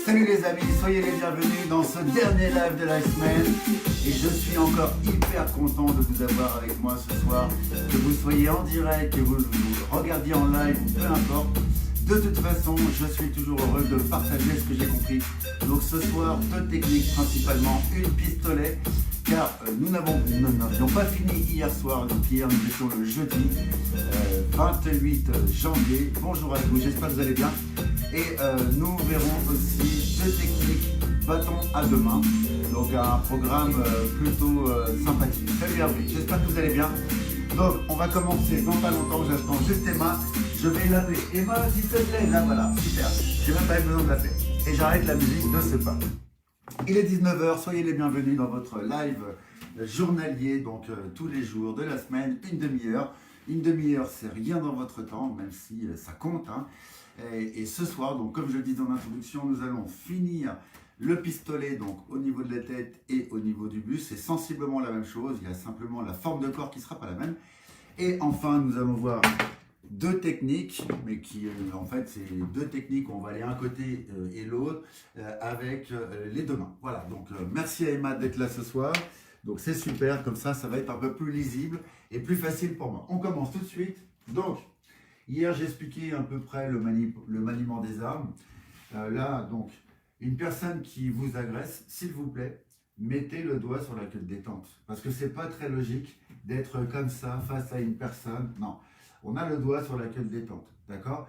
Salut les amis, soyez les bienvenus dans ce dernier live de la semaine. Et je suis encore hyper content de vous avoir avec moi ce soir. Que vous soyez en direct, que vous regardiez en live, peu importe. De toute façon, je suis toujours heureux de partager ce que j'ai compris. Donc ce soir, deux techniques principalement, une pistolet. Car nous n'avions pas fini hier soir, donc hier nous étions le jeudi 28 janvier. Bonjour à vous, j'espère que vous allez bien. Et nous verrons aussi deux techniques bâton à deux mains. Donc un programme plutôt sympathique. Salut Hervé, j'espère que vous allez bien. Donc on va commencer dans pas longtemps, j'attends juste Emma. Je vais l'appeler. Emma, s'il te plaît, là voilà, super. J'ai même pas eu besoin de l'appeler. Et j'arrête la musique de ce pas. Il est 19h, soyez les bienvenus dans votre live journalier, donc tous les jours de la semaine, une demi-heure. Une demi-heure, c'est rien dans votre temps, même si ça compte. Hein. Et ce soir, donc comme je le disais en introduction, nous allons finir le pistolet donc au niveau de la tête et au niveau du buste. C'est sensiblement la même chose, il y a simplement la forme de corps qui ne sera pas la même. Et enfin, nous allons voir deux techniques, mais qui en fait c'est deux techniques, on va aller un côté et l'autre avec les deux mains. Voilà, donc merci à Emma d'être là ce soir. Donc c'est super, comme ça va être un peu plus lisible et plus facile pour moi. On commence tout de suite. Donc, hier j'ai expliqué à peu près le maniement des armes. Là, donc, une personne qui vous agresse, s'il vous plaît, mettez le doigt sur la queue de détente. Parce que c'est pas très logique d'être comme ça face à une personne. Non. On a le doigt sur la queue de détente, d'accord?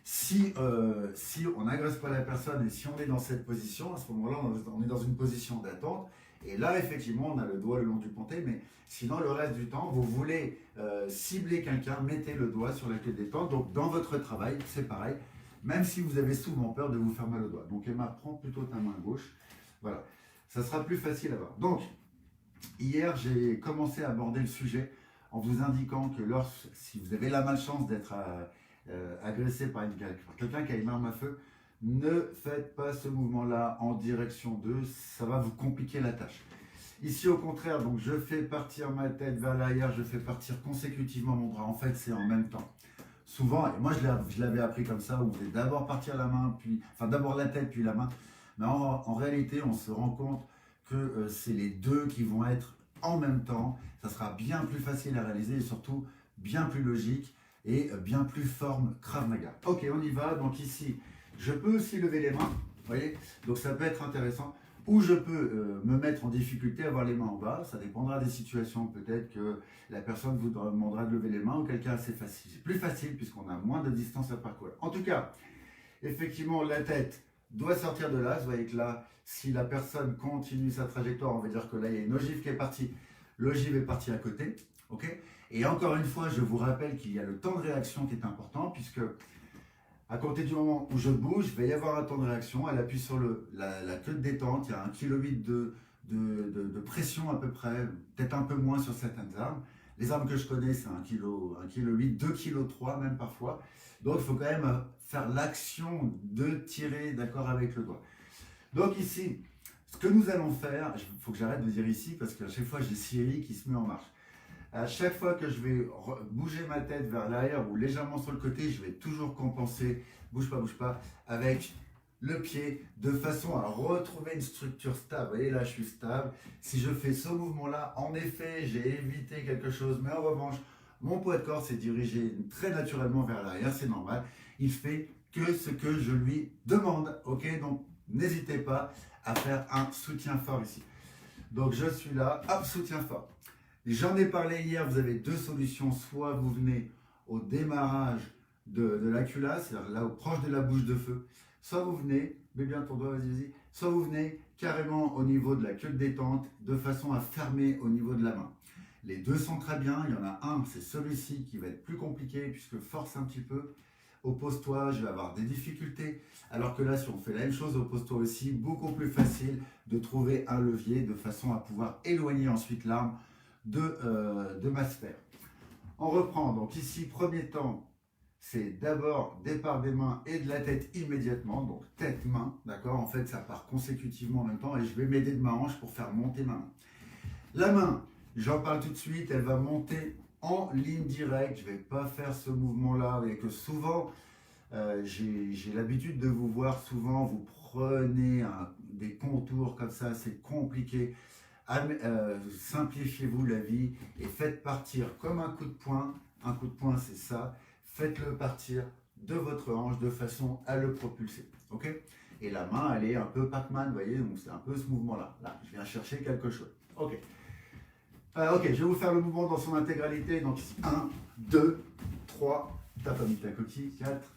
Si on n'agresse pas la personne et si on est dans cette position, à ce moment-là, on est dans une position d'attente. Et là, effectivement, on a le doigt le long du pontet, mais sinon, le reste du temps, vous voulez cibler quelqu'un, mettez le doigt sur la queue de détente. Donc, dans votre travail, c'est pareil, même si vous avez souvent peur de vous faire mal au doigt. Donc, Emma, prends plutôt ta main gauche. Voilà, ça sera plus facile à voir. Donc, hier, j'ai commencé à aborder le sujet en vous indiquant que si vous avez la malchance d'être agressé par quelqu'un qui a une arme à feu, ne faites pas ce mouvement-là en direction d'eux, ça va vous compliquer la tâche. Ici, au contraire, donc je fais partir ma tête vers l'arrière, je fais partir consécutivement mon bras. En fait, c'est en même temps. Souvent, et moi je l'avais appris comme ça, où vous devez d'abord partir la main, d'abord la tête, puis la main. Mais en réalité, on se rend compte que c'est les deux qui vont être en même temps. Ça sera bien plus facile à réaliser et surtout bien plus logique et bien plus forme Krav Maga. Ok, on y va. Donc ici, je peux aussi lever les mains, vous voyez, donc ça peut être intéressant. Ou je peux me mettre en difficulté, avoir les mains en bas, ça dépendra des situations. Peut-être que la personne vous demandera de lever les mains, auquel cas c'est facile. C'est plus facile puisqu'on a moins de distance à parcourir. En tout cas, effectivement, la tête doit sortir de là. Vous voyez que là, si la personne continue sa trajectoire, on va dire que là, il y a une ogive qui est partie. L'ogive est partie à côté, ok? Et encore une fois, je vous rappelle qu'il y a le temps de réaction qui est important, puisque à compter du moment où je bouge, il va y avoir un temps de réaction. Elle appuie sur la queue de détente. Il y a 1,8 kg de pression à peu près, peut-être un peu moins sur certaines armes. Les armes que je connais, c'est 1,8 kg, 2,3 kg même parfois. Donc il faut quand même faire l'action de tirer, d'accord, avec le doigt. Donc ici, ce que nous allons faire, il faut que j'arrête de dire ici parce qu'à chaque fois j'ai Siri qui se met en marche. À chaque fois que je vais bouger ma tête vers l'arrière ou légèrement sur le côté, je vais toujours compenser, bouge pas, avec le pied de façon à retrouver une structure stable. Vous voyez, là, je suis stable. Si je fais ce mouvement-là, en effet, j'ai évité quelque chose, mais en revanche, mon poids de corps s'est dirigé très naturellement vers l'arrière, c'est normal. Il fait que ce que je lui demande, ok? Donc, n'hésitez pas à faire un soutien fort ici. Donc, je suis là, hop, soutien fort. J'en ai parlé hier, vous avez deux solutions. Soit vous venez au démarrage de la culasse, c'est-à-dire là proche de la bouche de feu. Soit vous venez, mets bien ton doigt, vas-y. Soit vous venez carrément au niveau de la queue de détente, de façon à fermer au niveau de la main. Les deux sont très bien. Il y en a un, c'est celui-ci qui va être plus compliqué puisque force un petit peu. Oppose-toi, je vais avoir des difficultés. Alors que là, si on fait la même chose, oppose-toi aussi, beaucoup plus facile de trouver un levier de façon à pouvoir éloigner ensuite l'arme de ma sphère. On reprend, donc ici, premier temps, c'est d'abord départ des mains et de la tête immédiatement, donc tête-main, d'accord? En fait, ça part consécutivement en même temps et je vais m'aider de ma hanche pour faire monter ma main. La main, j'en parle tout de suite, elle va monter en ligne directe, je ne vais pas faire ce mouvement-là, et que souvent, J'ai l'habitude de vous voir souvent, vous prenez des contours comme ça, c'est compliqué. Simplifiez-vous la vie et faites partir comme un coup de poing. Un coup de poing, c'est ça. Faites-le partir de votre hanche de façon à le propulser. Ok? Et la main, elle est un peu Pac-Man, vous voyez, donc c'est un peu ce mouvement-là. Là, je viens chercher quelque chose. Ok. Ok, je vais vous faire le mouvement dans son intégralité. Donc ici, 1, 2, 3. T'as pas mis ta coquille. 4.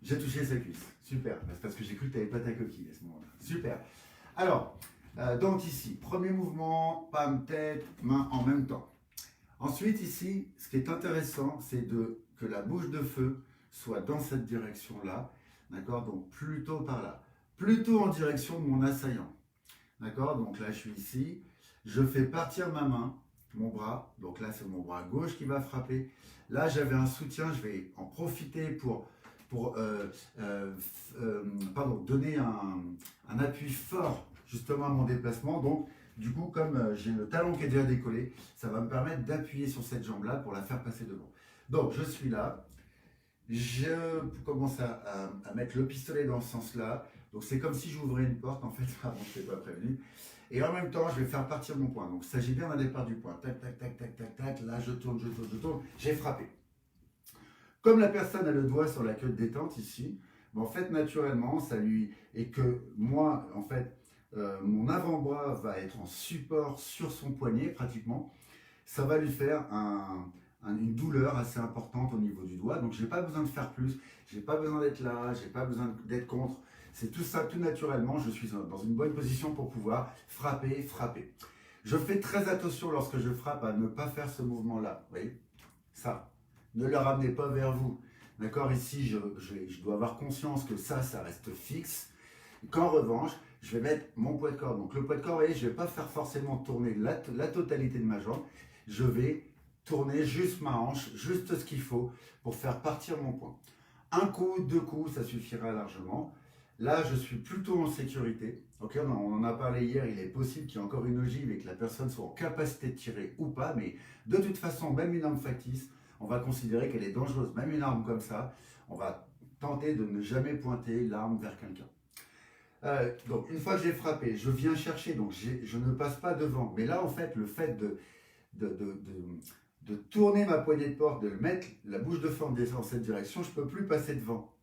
J'ai touché sa cuisse. Super. C'est parce que j'ai cru que tu n'avais pas ta coquille à ce moment-là. Super. Alors, donc ici, premier mouvement, pam, tête, main en même temps. Ensuite, ici, ce qui est intéressant, c'est que la bouche de feu soit dans cette direction-là. D'accord? Donc, plutôt par là. Plutôt en direction de mon assaillant. D'accord? Donc là, je suis ici. Je fais partir ma main, mon bras. Donc là, c'est mon bras gauche qui va frapper. Là, j'avais un soutien. Je vais en profiter pour donner un appui fort justement à mon déplacement. Donc, du coup, comme j'ai le talon qui est déjà décollé, ça va me permettre d'appuyer sur cette jambe-là pour la faire passer devant. Donc, je suis là. Je commence à mettre le pistolet dans ce sens-là. Donc, c'est comme si j'ouvrais une porte, en fait. Avant, je n'étais pas prévenu. Et en même temps, je vais faire partir mon poing. Donc, il s'agit bien d'un départ du poing. Tac, tac, tac, tac, tac, tac. Là, je tourne, je tourne, je tourne. J'ai frappé. Comme la personne a le doigt sur la queue de détente ici, en fait, naturellement, ça lui... Et que moi, en fait, mon avant-bras va être en support sur son poignet, pratiquement. Ça va lui faire une douleur assez importante au niveau du doigt. Donc, je n'ai pas besoin de faire plus. Je n'ai pas besoin d'être là. Je n'ai pas besoin d'être contre. C'est tout ça, tout naturellement. Je suis dans une bonne position pour pouvoir frapper, frapper. Je fais très attention lorsque je frappe à ne pas faire ce mouvement-là. Vous voyez? Ça. Ne le ramenez pas vers vous. D'accord? Ici, je dois avoir conscience que ça reste fixe. Qu'en revanche, je vais mettre mon poids de corps. Donc le poids de corps, vous voyez, je ne vais pas faire forcément tourner la totalité de ma jambe. Je vais tourner juste ma hanche, juste ce qu'il faut pour faire partir mon poing. Un coup, deux coups, ça suffira largement. Là, je suis plutôt en sécurité. Okay, on en a parlé hier, il est possible qu'il y ait encore une ogive et que la personne soit en capacité de tirer ou pas. Mais de toute façon, même une arme factice, on va considérer qu'elle est dangereuse. Même une arme comme ça, on va tenter de ne jamais pointer l'arme vers quelqu'un. Donc, une fois que j'ai frappé, je viens chercher, donc je ne passe pas devant. Mais là, en fait, le fait de tourner ma poignée de porte, de mettre la bouche de forme dans cette direction, je ne peux plus passer devant.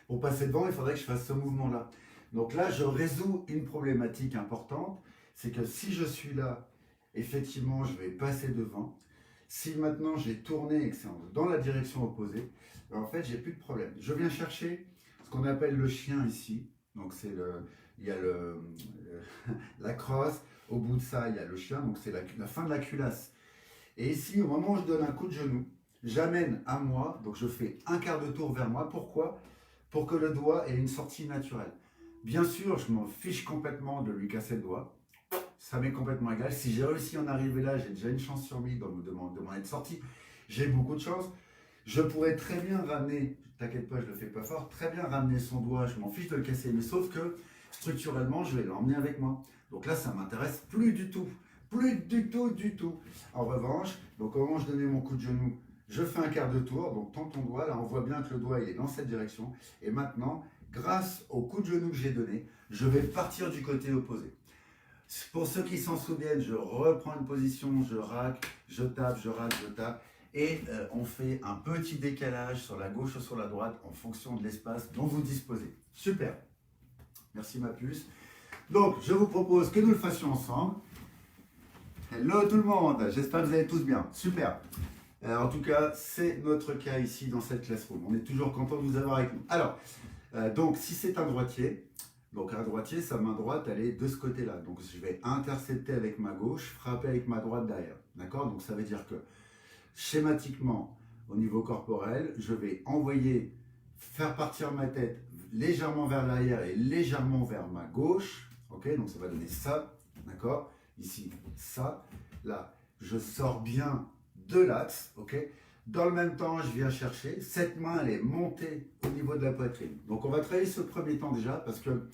Pour passer devant, il faudrait que je fasse ce mouvement-là. Donc là, je résous une problématique importante, c'est que si je suis là, effectivement, je vais passer devant. Si maintenant j'ai tourné et que c'est dans la direction opposée, en fait, j'ai plus de problème. Je viens chercher ce qu'on appelle le chien ici. Donc il y a la crosse, au bout de ça, il y a le chien, donc c'est la fin de la culasse. Et ici, au moment où je donne un coup de genou, j'amène à moi, donc je fais un quart de tour vers moi. Pourquoi? Pour que le doigt ait une sortie naturelle. Bien sûr, je m'en fiche complètement de lui casser le doigt. Ça m'est complètement égal. Si j'ai réussi à en arriver là, j'ai déjà une chance sur 1000 de m'en être sorti. J'ai beaucoup de chance. Je pourrais très bien ramener, t'inquiète pas, je le fais pas fort, très bien ramener son doigt, je m'en fiche de le casser. Mais sauf que, structurellement, je vais l'emmener avec moi. Donc là, ça m'intéresse plus du tout. Plus du tout, du tout. En revanche, donc au moment où je donnais mon coup de genou, je fais un quart de tour, donc tends ton doigt, là on voit bien que le doigt il est dans cette direction. Et maintenant, grâce au coup de genou que j'ai donné, je vais partir du côté opposé. Pour ceux qui s'en souviennent, je reprends une position, je raque, je tape, je raque, je tape. Et on fait un petit décalage sur la gauche ou sur la droite en fonction de l'espace dont vous disposez. Super. Merci ma puce. Donc, je vous propose que nous le fassions ensemble. Hello tout le monde, j'espère que vous allez tous bien. Super. En tout cas, c'est notre cas ici dans cette classroom. On est toujours content de vous avoir avec nous. Alors, donc si c'est un droitier, sa main droite, elle est de ce côté-là. Donc je vais intercepter avec ma gauche, frapper avec ma droite derrière. D'accord? Donc ça veut dire que schématiquement, au niveau corporel, je vais faire partir ma tête légèrement vers l'arrière et légèrement vers ma gauche. Ok? Donc ça va donner ça. D'accord? Ici, ça. Là, je sors bien de l'axe, ok? Dans le même temps, je viens chercher. Cette main, elle est montée au niveau de la poitrine. Donc, on va travailler ce premier temps déjà parce que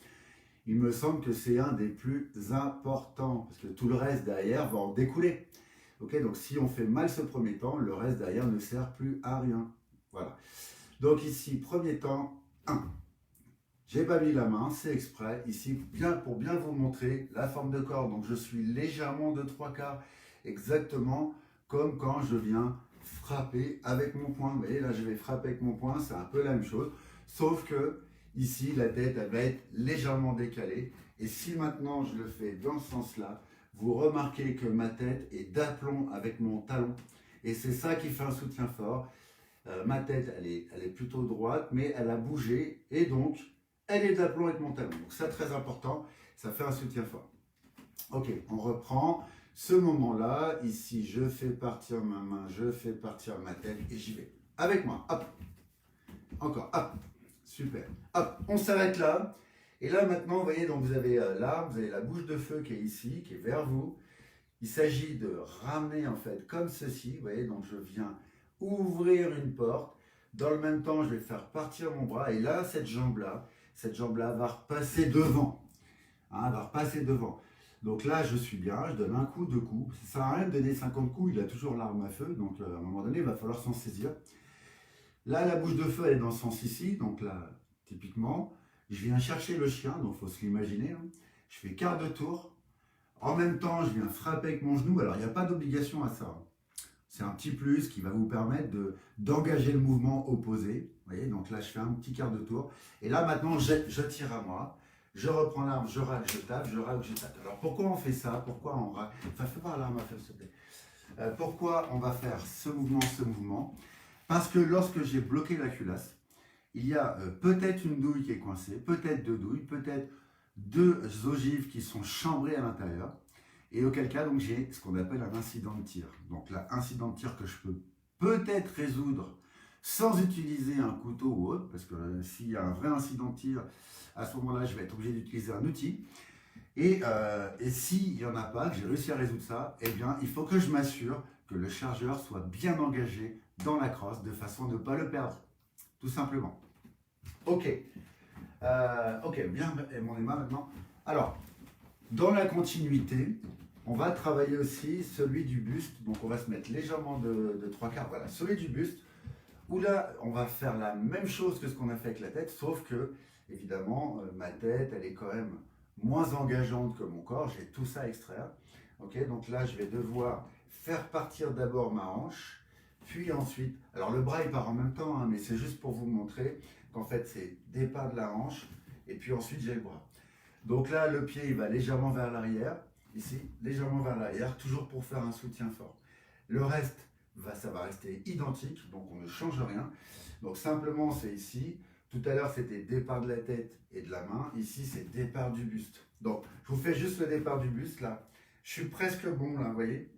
il me semble que c'est un des plus importants parce que tout le reste derrière va en découler. Ok? Donc, si on fait mal ce premier temps, le reste derrière ne sert plus à rien. Voilà. Donc ici, premier temps, 1. J'ai pas mis la main, c'est exprès. Ici, pour bien vous montrer la forme de corps. Donc je suis légèrement de 3/4, exactement comme quand je viens frapper avec mon poing. Vous voyez, là je vais frapper avec mon poing, c'est un peu la même chose. Sauf que ici, la tête, elle va être légèrement décalée. Et si maintenant je le fais dans ce sens-là, vous remarquez que ma tête est d'aplomb avec mon talon. Et c'est ça qui fait un soutien fort. Ma tête, elle est plutôt droite, mais elle a bougé. Et donc, elle est d'aplomb avec mon talon. Donc ça, très important, ça fait un soutien fort. Ok, on reprend ce moment-là. Ici, je fais partir ma main, je fais partir ma tête et j'y vais. Avec moi, hop. Encore, hop. Super. Hop, on s'arrête là. Et là, maintenant, vous voyez, donc vous avez là, vous avez la bouche de feu qui est ici, qui est vers vous. Il s'agit de ramener, en fait, comme ceci. Vous voyez, donc je viens ouvrir une porte. Dans le même temps, je vais faire partir mon bras. Et là, cette jambe-là va repasser devant. Hein, elle va repasser devant. Donc là, je suis bien, je donne un coup, 2 coups. Ça ne sert à rien de donner 50 coups, il a toujours l'arme à feu. Donc à un moment donné, il va falloir s'en saisir. Là, la bouche de feu, elle est dans ce sens ici. Donc là, typiquement, je viens chercher le chien. Donc il faut se l'imaginer. Hein. Je fais quart de tour. En même temps, je viens frapper avec mon genou. Alors, il n'y a pas d'obligation à ça. C'est un petit plus qui va vous permettre d'engager le mouvement opposé. Vous voyez, donc là, je fais un petit quart de tour. Et là, maintenant, je tire à moi. Je reprends l'arme, je racle, je tape, je racle, je tape. Alors, pourquoi on fait ça? Pourquoi on racle? Enfin, fais pas l'arme à feu, s'il te plaît. Pourquoi on va faire ce mouvement? Parce que lorsque j'ai bloqué la culasse, il y a peut-être une douille qui est coincée, peut-être 2 douilles, peut-être 2 ogives qui sont chambrées à l'intérieur. Et auquel cas, donc j'ai ce qu'on appelle un incident de tir. Donc là, incident de tir que je peux peut-être résoudre sans utiliser un couteau ou autre, parce que s'il y a un vrai incident de tir, à ce moment-là, je vais être obligé d'utiliser un outil. Et s'il n'y en a pas, que j'ai réussi à résoudre ça, eh bien, il faut que je m'assure que le chargeur soit bien engagé dans la crosse, de façon à ne pas le perdre, tout simplement. Ok, bien, et mon Emma maintenant. Alors, dans la continuité, on va travailler aussi celui du buste. Donc on va se mettre légèrement de 3/4. Voilà, celui du buste, où là, on va faire la même chose que ce qu'on a fait avec la tête, sauf que, évidemment, ma tête, elle est quand même moins engageante que mon corps. J'ai tout ça à extraire. Ok, donc là, je vais devoir faire partir d'abord ma hanche, puis ensuite... Alors le bras, il part en même temps, hein, mais c'est juste pour vous montrer qu'en fait, c'est départ de la hanche, et puis ensuite, j'ai le bras. Donc là, le pied, il va légèrement vers l'arrière, ici, légèrement vers l'arrière, toujours pour faire un soutien fort. Le reste, ça va rester identique, donc on ne change rien. Donc simplement, c'est ici. Tout à l'heure, c'était départ de la tête et de la main. Ici, c'est départ du buste. Donc, je vous fais juste le départ du buste, là. Je suis presque bon, là, vous voyez.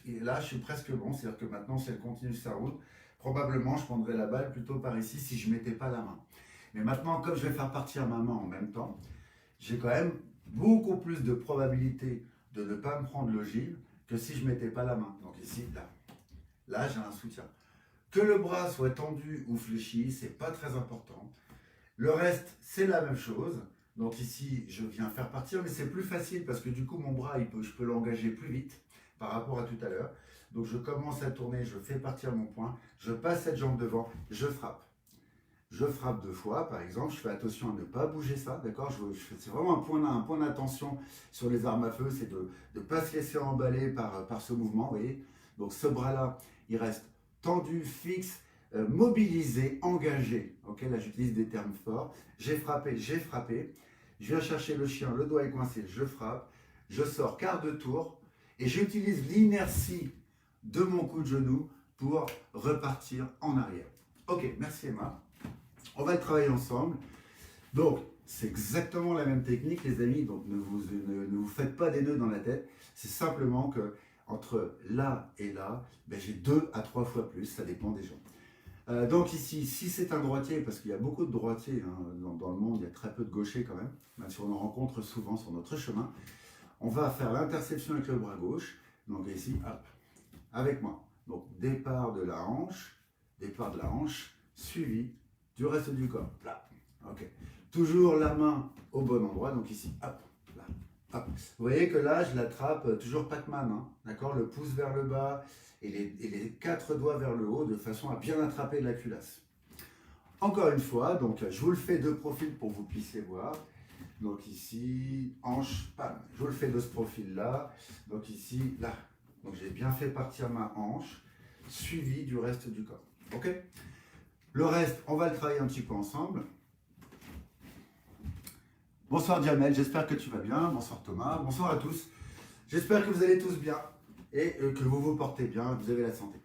Et là, je suis presque bon, c'est-à-dire que maintenant, si elle continue sa route, probablement, je prendrais la balle plutôt par ici si je ne mettais pas la main. Mais maintenant, comme je vais faire partir ma main en même temps, j'ai quand même beaucoup plus de probabilité de ne pas me prendre l'ogive que si je ne mettais pas la main. Donc ici, là j'ai un soutien. Que le bras soit tendu ou fléchi, c'est pas très important. Le reste, c'est la même chose. Donc ici, je viens faire partir, mais c'est plus facile parce que du coup, mon bras, je peux l'engager plus vite par rapport à tout à l'heure. Donc je commence à tourner, je fais partir mon poing, je passe cette jambe devant, je frappe. Je frappe 2 fois, par exemple, je fais attention à ne pas bouger ça, d'accord? C'est vraiment un point d'attention sur les armes à feu, c'est de ne pas se laisser emballer par ce mouvement, vous voyez? Donc ce bras-là, il reste tendu, fixe, mobilisé, engagé, ok? Là, j'utilise des termes forts. J'ai frappé, je viens chercher le chien, le doigt est coincé, je frappe, je sors quart de tour, et j'utilise l'inertie de mon coup de genou pour repartir en arrière. Ok, merci Emma. On va le travailler ensemble. Donc, c'est exactement la même technique, les amis. Donc, ne vous faites pas des nœuds dans la tête. C'est simplement que entre là et là, j'ai 2 à 3 fois plus. Ça dépend des gens. Donc ici, si c'est un droitier, parce qu'il y a beaucoup de droitiers hein, dans le monde, il y a très peu de gauchers quand même, même si on en rencontre souvent sur notre chemin, on va faire l'interception avec le bras gauche. Donc ici, hop, avec moi. Donc, départ de la hanche, suivi du reste du corps. Là. Ok. Toujours la main au bon endroit. Donc ici, hop, là. Hop. Vous voyez que là, je l'attrape toujours Pac-Man, hein, d'accord? Le pouce vers le bas et les quatre doigts vers le haut de façon à bien attraper la culasse. Encore une fois, donc je vous le fais de profil pour que vous puissiez voir. Donc ici, hanche, pam. Je vous le fais de ce profil-là. Donc ici, là. Donc j'ai bien fait partir ma hanche, suivi du reste du corps. Ok? Le reste, on va le travailler un petit peu ensemble. Bonsoir Jamel, j'espère que tu vas bien. Bonsoir Thomas, bonsoir à tous. J'espère que vous allez tous bien et que vous vous portez bien, que vous avez la santé.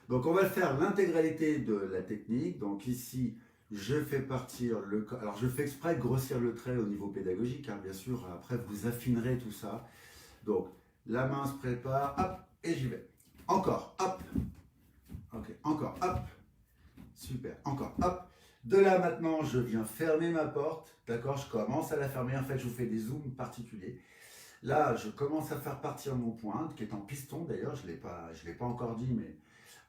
Donc on va faire l'intégralité de la technique. Donc ici, je fais partir le corps. Alors je fais exprès de grossir le trait au niveau pédagogique, hein, bien sûr. Après, vous affinerez tout ça. Donc la main se prépare, hop, et j'y vais. Encore, hop. Ok, encore, hop. Super, encore, hop. De là maintenant, je viens fermer ma porte, d'accord? Je commence à la fermer, en fait je vous fais des zooms particuliers. Là, je commence à faire partir mon pointe, qui est en piston d'ailleurs, je ne l'ai pas encore dit, mais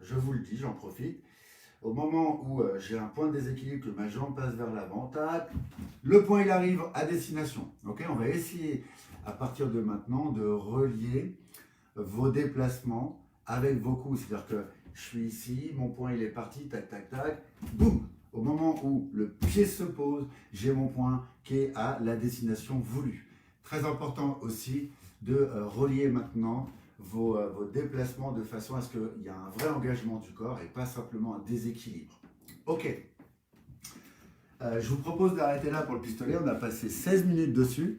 je vous le dis, j'en profite. Au moment où j'ai un point de déséquilibre, que ma jambe passe vers l'avant, tac, le point il arrive à destination. Ok, on va essayer à partir de maintenant de relier vos déplacements avec vos coups. C'est-à-dire que je suis ici, mon point il est parti, tac, tac, tac, boum. Au moment où le pied se pose, j'ai mon point qui est à la destination voulue. Très important aussi de relier maintenant vos déplacements de façon à ce qu'il y ait un vrai engagement du corps et pas simplement un déséquilibre. Ok. Je vous propose d'arrêter là pour le pistolet. On a passé 16 minutes dessus,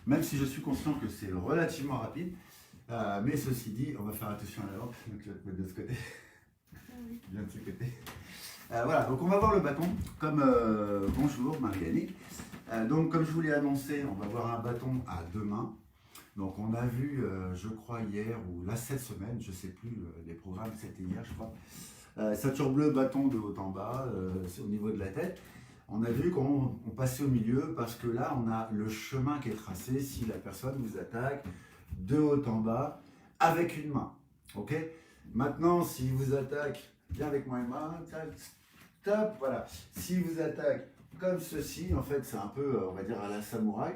même si je suis conscient que c'est relativement rapide. Mais ceci dit, on va faire attention à la lampe. Donc je vais te mettre de ce côté. Bien de ce côté. Voilà, donc on va voir le bâton comme bonjour Marie-Annick. Donc comme je vous l'ai annoncé, on va voir un bâton à deux mains. Donc on a vu, je crois hier ou là cette semaine, je ne sais plus, les programmes c'était hier je crois. Ceinture bleue, bâton de haut en bas, au niveau de la tête. On a vu qu'on passait au milieu parce que là on a le chemin qui est tracé si la personne vous attaque de haut en bas avec une main. Ok. Maintenant si vous attaque, bien avec moi Emma, top, voilà. Si vous attaque comme ceci, en fait c'est un peu, on va dire à la samouraï.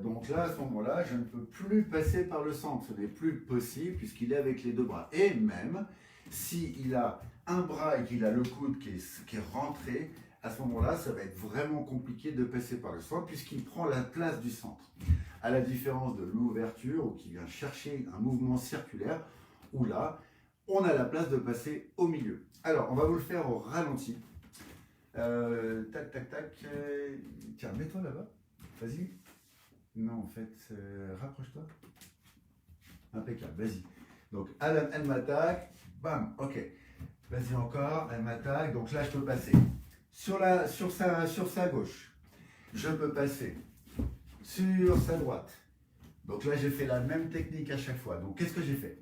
Donc là, à ce moment-là, je ne peux plus passer par le centre. Ce n'est plus possible puisqu'il est avec les deux bras. Et même s'il a un bras et qu'il a le coude qui est rentré, à ce moment-là, ça va être vraiment compliqué de passer par le centre puisqu'il prend la place du centre. À la différence de l'ouverture ou qui vient chercher un mouvement circulaire où là, on a la place de passer au milieu. Alors, on va vous le faire au ralenti. Tac, tac, tac. Tiens, mets-toi là-bas. Vas-y. Non, en fait, rapproche-toi. Impeccable, vas-y. Donc, elle m'attaque. Bam, ok. Vas-y encore, elle m'attaque. Donc là, je peux passer sur sa gauche. Je peux passer sur sa droite. Donc là, j'ai fait la même technique à chaque fois. Donc, qu'est-ce que j'ai fait?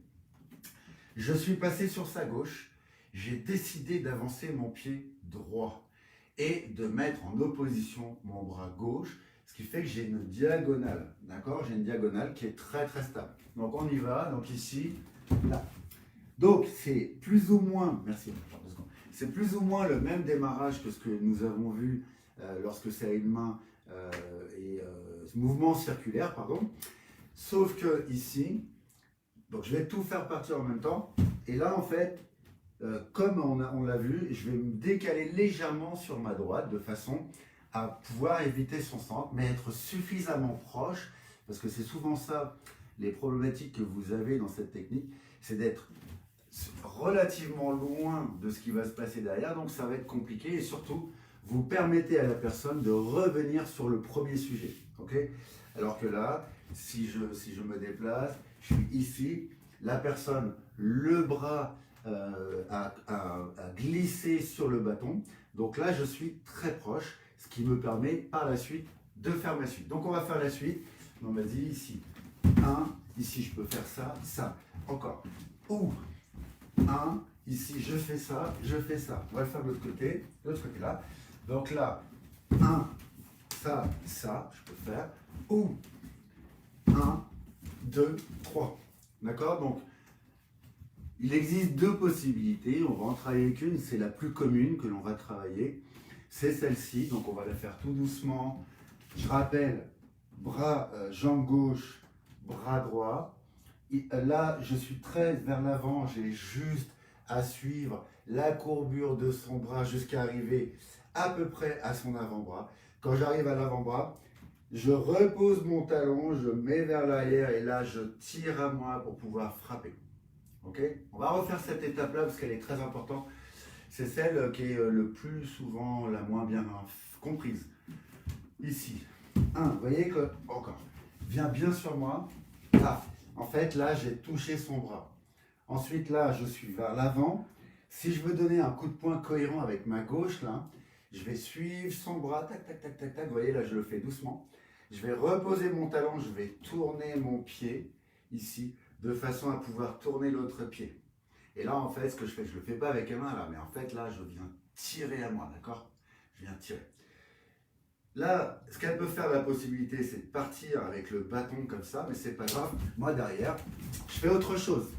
Je suis passé sur sa gauche. J'ai décidé d'avancer mon pied droit et de mettre en opposition mon bras gauche. Ce qui fait que j'ai une diagonale, d'accord? J'ai une diagonale qui est très très stable. Donc on y va, donc ici, là. Donc c'est plus ou moins, merci, c'est plus ou moins le même démarrage que ce que nous avons vu lorsque c'est à une main mouvement circulaire, pardon. Sauf que ici, donc je vais tout faire partir en même temps. Et là en fait, comme on l'a vu, je vais me décaler légèrement sur ma droite de façon à pouvoir éviter son centre, mais être suffisamment proche, parce que c'est souvent ça, les problématiques que vous avez dans cette technique, c'est d'être relativement loin de ce qui va se passer derrière, donc ça va être compliqué, et surtout, vous permettez à la personne de revenir sur le premier sujet, ok? Alors que là, si je me déplace, je suis ici, la personne, le bras a glissé sur le bâton, donc là, je suis très proche, ce qui me permet par la suite de faire ma suite. Donc on va faire la suite. Donc vas-y, ici, 1, ici je peux faire ça, ça, encore. Ou 1, ici je fais ça, On va le faire de l'autre côté là. Donc là, 1, ça, je peux faire. Ou 1, 2, 3. D'accord? Donc il existe deux possibilités. On va en travailler qu'une, c'est la plus commune que l'on va travailler. C'est celle-ci, donc on va la faire tout doucement. Je rappelle, bras, jambe gauche, bras droit. Là, je suis très vers l'avant, j'ai juste à suivre la courbure de son bras jusqu'à arriver à peu près à son avant-bras. Quand j'arrive à l'avant-bras, je repose mon talon, je mets vers l'arrière et là, je tire à moi pour pouvoir frapper. Ok? On va refaire cette étape-là parce qu'elle est très importante. C'est celle qui est le plus souvent la moins bien comprise. Ici. 1, vous voyez que, encore, viens bien sur moi. Ah, en fait, là, j'ai touché son bras. Ensuite, là, je suis vers l'avant. Si je veux donner un coup de poing cohérent avec ma gauche, là, je vais suivre son bras, tac, tac, tac, tac, tac. Vous voyez, là, je le fais doucement. Je vais reposer mon talon, je vais tourner mon pied, ici, de façon à pouvoir tourner l'autre pied. Et là, en fait, ce que je fais, je ne le fais pas avec la main, là, mais en fait, là, je viens tirer à moi, d'accord? Je viens tirer. Là, ce qu'elle peut faire, la possibilité, c'est de partir avec le bâton comme ça, mais c'est pas grave. Moi, derrière, je fais autre chose.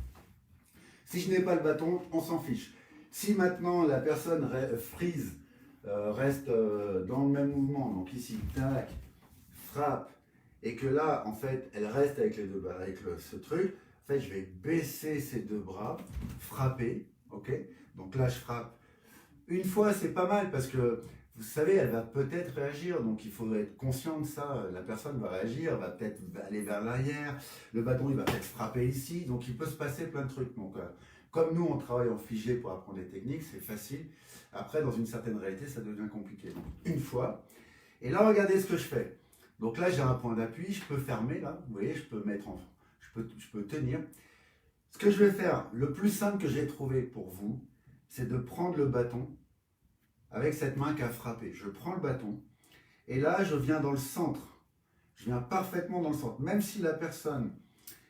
Si je n'ai pas le bâton, on s'en fiche. Si maintenant la personne freeze, reste dans le même mouvement, donc ici, tac, frappe, et que là, en fait, elle reste avec les deux bras, avec ce truc, en fait, je vais baisser ses deux bras, frapper, ok? Donc là, je frappe. Une fois, c'est pas mal parce que vous savez, elle va peut-être réagir, donc il faudrait être conscient de ça. La personne va réagir, va peut-être aller vers l'arrière, le bâton il va peut-être frapper ici, donc il peut se passer plein de trucs. Donc, comme nous on travaille en figé pour apprendre les techniques, c'est facile. Après, dans une certaine réalité, ça devient compliqué. Donc, une fois, et là, regardez ce que je fais. Donc là, j'ai un point d'appui, je peux fermer là, vous voyez, je peux mettre en, je peux tenir. Ce que je vais faire, le plus simple que j'ai trouvé pour vous, c'est de prendre le bâton avec cette main qui a frappé. Je prends le bâton et là, je viens dans le centre. Je viens parfaitement dans le centre. Même si la personne,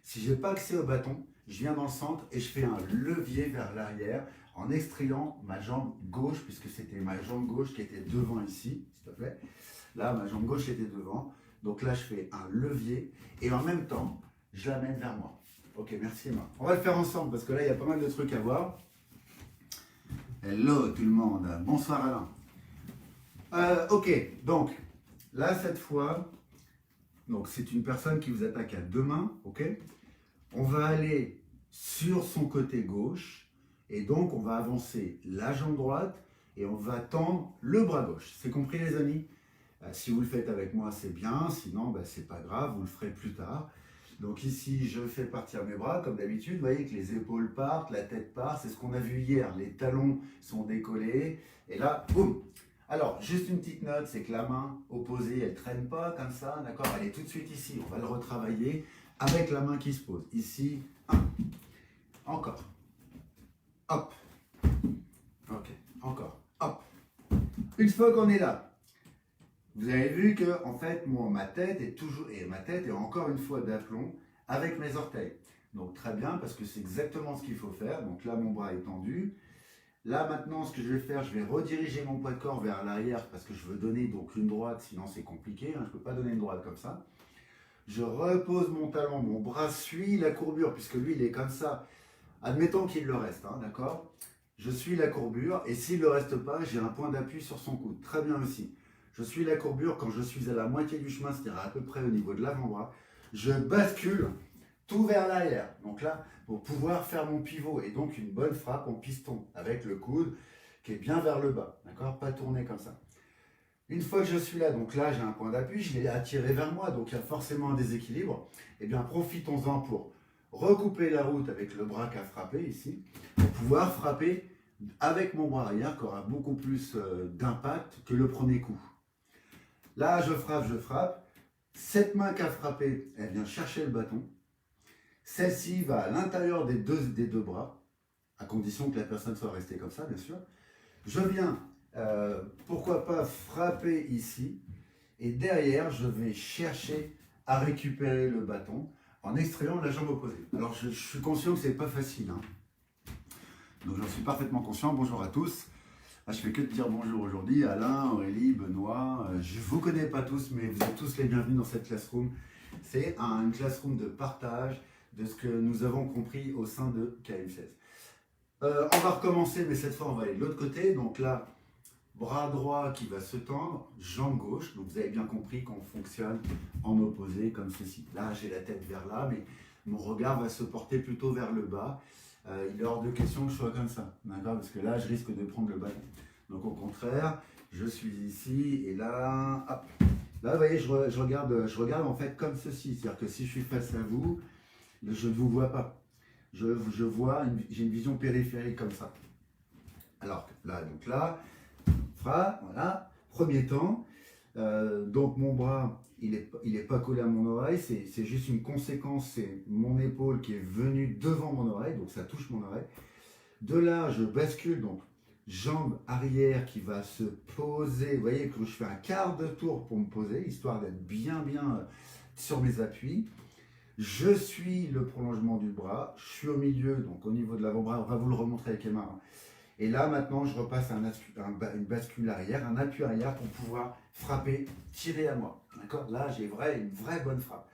si je n'ai pas accès au bâton, je viens dans le centre et je fais un levier vers l'arrière en extrayant ma jambe gauche, puisque c'était ma jambe gauche qui était devant ici, s'il te plaît. Là, ma jambe gauche était devant. Donc là, je fais un levier et en même temps, je l'amène vers moi. Ok, merci Emma. On va le faire ensemble parce que là, il y a pas mal de trucs à voir. Hello tout le monde, bonsoir Alain. Ok, donc là cette fois, donc c'est une personne qui vous attaque à deux mains, ok? On va aller sur son côté gauche et donc on va avancer la jambe droite et on va tendre le bras gauche. C'est compris les amis? Si vous le faites avec moi c'est bien, sinon c'est pas grave, vous le ferez plus tard. Donc ici, je fais partir mes bras, comme d'habitude. Vous voyez que les épaules partent, la tête part. C'est ce qu'on a vu hier. Les talons sont décollés. Et là, boum. Alors, juste une petite note, c'est que la main opposée, elle ne traîne pas comme ça, d'accord? Elle est tout de suite ici. On va le retravailler avec la main qui se pose. Ici, 1. Encore. Hop. Ok. Encore. Hop. Une fois qu'on est là, vous avez vu que en fait, ma tête est encore une fois d'aplomb avec mes orteils. Donc très bien, parce que c'est exactement ce qu'il faut faire. Donc là, mon bras est tendu. Là, maintenant, ce que je vais faire, je vais rediriger mon poids de corps vers l'arrière parce que je veux donner donc une droite, sinon c'est compliqué. Je ne peux pas donner une droite comme ça. Je repose mon talon, mon bras suit la courbure, puisque lui, il est comme ça. Admettons qu'il le reste, hein, d'accord? Je suis la courbure, et s'il ne le reste pas, j'ai un point d'appui sur son coude. Très bien aussi. Je suis la courbure quand je suis à la moitié du chemin, c'est-à-dire à peu près au niveau de l'avant-bras. Je bascule tout vers l'arrière. Donc là, pour pouvoir faire mon pivot et donc une bonne frappe en piston avec le coude qui est bien vers le bas. D'accord? Pas tourné comme ça. Une fois que je suis là, donc là j'ai un point d'appui, je l'ai attiré vers moi, donc il y a forcément un déséquilibre. Eh bien profitons-en pour recouper la route avec le bras qui a frappé ici, pour pouvoir frapper avec mon bras arrière qui aura beaucoup plus d'impact que le premier coup. Là, je frappe. Cette main qui a frappé, elle vient chercher le bâton. Celle-ci va à l'intérieur des deux bras, à condition que la personne soit restée comme ça, bien sûr. Je viens, pourquoi pas, frapper ici. Et derrière, je vais chercher à récupérer le bâton en extrayant la jambe opposée. Alors, je suis conscient que ce n'est pas facile. Hein. Donc, j'en suis parfaitement conscient. Bonjour à tous. Je ne fais que de dire bonjour aujourd'hui, Alain, Aurélie, Benoît. Je ne vous connais pas tous, mais vous êtes tous les bienvenus dans cette classroom. C'est une classroom de partage de ce que nous avons compris au sein de KM16. On va recommencer, mais cette fois, on va aller de l'autre côté. Donc là, bras droit qui va se tendre, jambe gauche. Donc vous avez bien compris qu'on fonctionne en opposé comme ceci. Là, j'ai la tête vers là, mais mon regard va se porter plutôt vers le bas. Il est hors de question que je sois comme ça, d'accord? Parce que là, je risque de prendre le ballon. Donc au contraire, je suis ici et là, hop. Là, vous voyez, je regarde en fait comme ceci. C'est-à-dire que si je suis face à vous, je ne vous vois pas. Je vois, j'ai une vision périphérique comme ça. Alors là, donc là, voilà, premier temps. Donc mon bras, il est pas collé à mon oreille, c'est juste une conséquence, c'est mon épaule qui est venue devant mon oreille, donc ça touche mon oreille. De là, je bascule, donc jambe arrière qui va se poser. Vous voyez que je fais un quart de tour pour me poser, histoire d'être bien sur mes appuis. Je suis le prolongement du bras, je suis au milieu, donc au niveau de l'avant-bras, on va vous le remontrer avec les mains. Et là, maintenant, je repasse une bascule arrière, un appui arrière pour pouvoir frapper, tirer à moi. D'accord? Là, j'ai une vraie bonne frappe.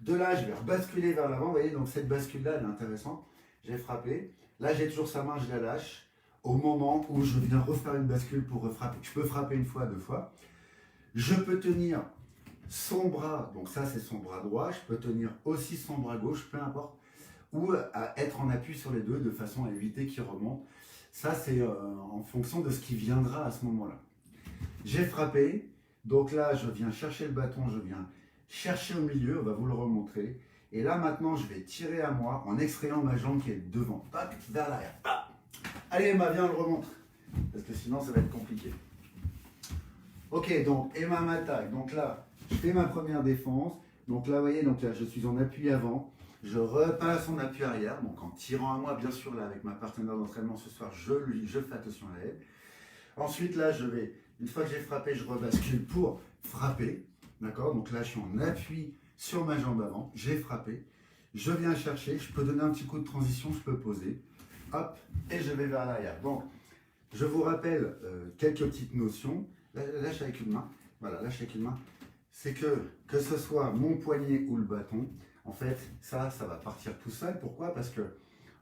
De là, je vais rebasculer vers l'avant. Vous voyez, donc cette bascule-là, elle est intéressante. J'ai frappé. Là, j'ai toujours sa main, je la lâche. Au moment où je viens refaire une bascule pour refrapper, je peux frapper une fois, deux fois. Je peux tenir son bras, donc ça, c'est son bras droit. Je peux tenir aussi son bras gauche, peu importe. Ou à être en appui sur les deux de façon à éviter qu'il remonte. Ça, c'est en fonction de ce qui viendra à ce moment-là. J'ai frappé, donc là, je viens chercher le bâton, je viens chercher au milieu, on va vous le remontrer. Et là, maintenant, je vais tirer à moi en extrayant ma jambe qui est devant, hop, vers l'arrière. Allez, Emma, viens, on le remontre, parce que sinon, ça va être compliqué. Ok, donc Emma m'attaque. Donc là, je fais ma première défense. Donc là, vous voyez, donc là, je suis en appui avant. Je repasse en appui arrière, donc en tirant à moi, bien sûr, là, avec ma partenaire d'entraînement ce soir, je fais attention à elle. Ensuite, là, une fois que j'ai frappé, je rebascule pour frapper, d'accord? Donc là, je suis en appui sur ma jambe avant, j'ai frappé, je viens chercher, je peux donner un petit coup de transition, je peux poser, hop, et je vais vers l'arrière. Donc, je vous rappelle quelques petites notions, lâche avec une main, voilà, lâche avec une main, c'est que ce soit mon poignet ou le bâton, en fait, ça va partir tout seul. Pourquoi? Parce que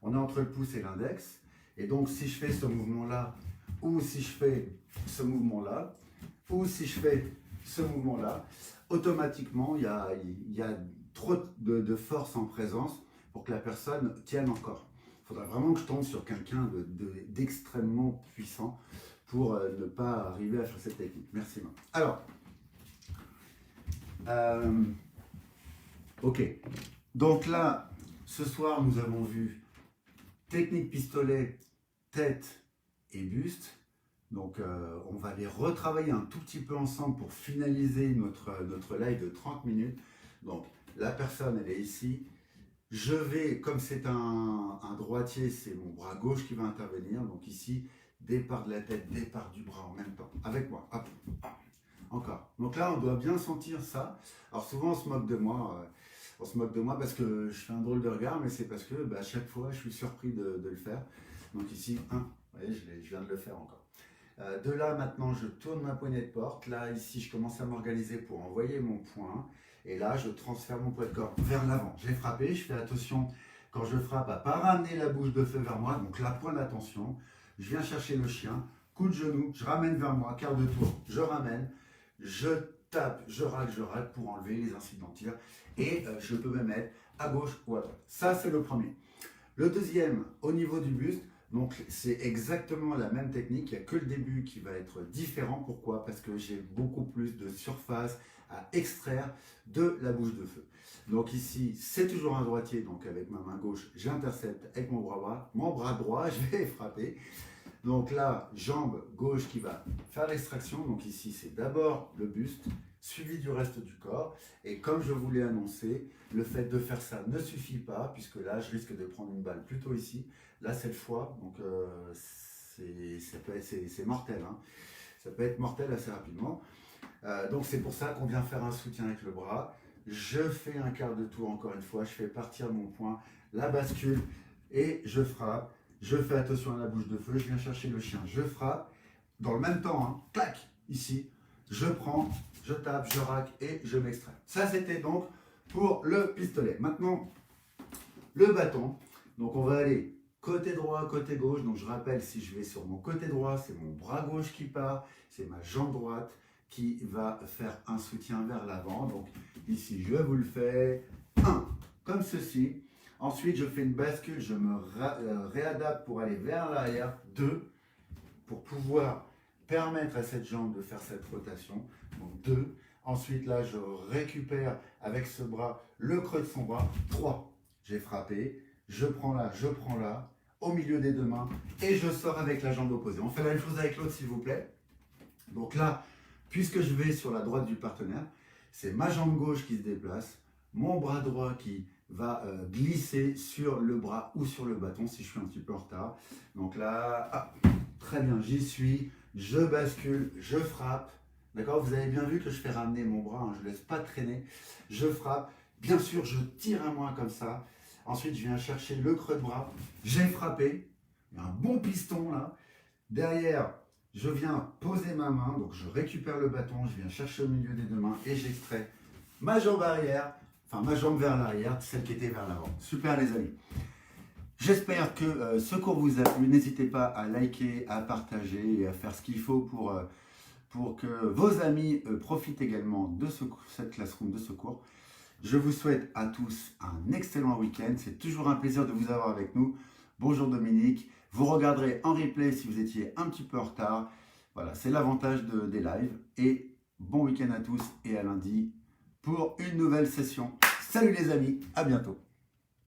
on est entre le pouce et l'index. Et donc, si je fais ce mouvement-là, ou si je fais ce mouvement-là, ou si je fais ce mouvement-là, automatiquement, il y a trop de force en présence pour que la personne tienne encore. Il faudra vraiment que je tombe sur quelqu'un d'extrêmement puissant pour ne pas arriver à faire cette technique. Merci. Alors, ok, donc là, ce soir, nous avons vu technique pistolet, tête et buste. Donc, on va les retravailler un tout petit peu ensemble pour finaliser notre live de 30 minutes. Donc, la personne, elle est ici. Je vais, comme c'est un droitier, c'est mon bras gauche qui va intervenir. Donc ici, départ de la tête, départ du bras en même temps. Avec moi, hop, hop. Encore. Donc là, on doit bien sentir ça. Alors souvent, on se moque de moi. Parce que je fais un drôle de regard, mais c'est parce que à chaque fois, je suis surpris de le faire. Donc ici, vous voyez, je viens de le faire encore. De là, maintenant, je tourne ma poignée de porte. Là, ici, je commence à m'organiser pour envoyer mon poing. Et là, je transfère mon poids de corps vers l'avant. J'ai frappé, je fais attention, quand je frappe, à ne pas ramener la bouche de feu vers moi. Donc là, point d'attention. Je viens chercher le chien, coup de genou, je ramène vers moi, quart de tour, je ramène. Je tape, je racle pour enlever les incidents de tir. Et je peux me mettre à gauche ou à droite. Ça, c'est le premier. Le deuxième, au niveau du buste, donc c'est exactement la même technique. Il n'y a que le début qui va être différent. Pourquoi? Parce que j'ai beaucoup plus de surface à extraire de la bouche de feu. Donc ici, c'est toujours un droitier. Donc avec ma main gauche, j'intercepte avec mon bras droit, je vais frapper. Donc là, jambe gauche qui va faire l'extraction. Donc ici, c'est d'abord le buste, suivi du reste du corps. Et comme je vous l'ai annoncé, le fait de faire ça ne suffit pas, puisque là, je risque de prendre une balle plutôt ici. Là, c'est le foie, donc c'est mortel. Hein. Ça peut être mortel assez rapidement. Donc c'est pour ça qu'on vient faire un soutien avec le bras. Je fais un quart de tour encore une fois, je fais partir mon poing, la bascule et je frappe. Je fais attention à la bouche de feu, je viens chercher le chien, je frappe. Dans le même temps, hein, clac, ici, je prends, je tape, je racle et je m'extrais. Ça, c'était donc pour le pistolet. Maintenant, le bâton. Donc on va aller côté droit, côté gauche. Donc je rappelle, si je vais sur mon côté droit, c'est mon bras gauche qui part, c'est ma jambe droite qui va faire un soutien vers l'avant. Donc ici, je vous le fais. 1, comme ceci. Ensuite, je fais une bascule, je me réadapte pour aller vers l'arrière. 2, pour pouvoir permettre à cette jambe de faire cette rotation. Donc 2. Ensuite, là, je récupère avec ce bras le creux de son bras. 3, j'ai frappé. Je prends là, au milieu des deux mains, et je sors avec la jambe opposée. On fait la même chose avec l'autre, s'il vous plaît. Donc là, puisque je vais sur la droite du partenaire, c'est ma jambe gauche qui se déplace, mon bras droit qui va glisser sur le bras ou sur le bâton si je suis un petit peu en retard. Donc là, très bien, j'y suis, je bascule, je frappe. D'accord, vous avez bien vu que je fais ramener mon bras, hein, je ne laisse pas traîner. Je frappe, bien sûr, je tire à moi comme ça. Ensuite, je viens chercher le creux de bras. J'ai frappé, il y a un bon piston là. Derrière, je viens poser ma main, donc je récupère le bâton, je viens chercher au milieu des deux mains et j'extrais ma jambe arrière, enfin ma jambe vers l'arrière, celle qui était vers l'avant. Super les amis. J'espère que ce cours vous a plu. N'hésitez pas à liker, à partager et à faire ce qu'il faut pour que vos amis profitent également de cette classroom, de ce cours. Je vous souhaite à tous un excellent week-end. C'est toujours un plaisir de vous avoir avec nous. Bonjour Dominique. Vous regarderez en replay si vous étiez un petit peu en retard. Voilà, c'est l'avantage des lives. Et bon week-end à tous et à lundi pour une nouvelle session. Salut les amis, à bientôt.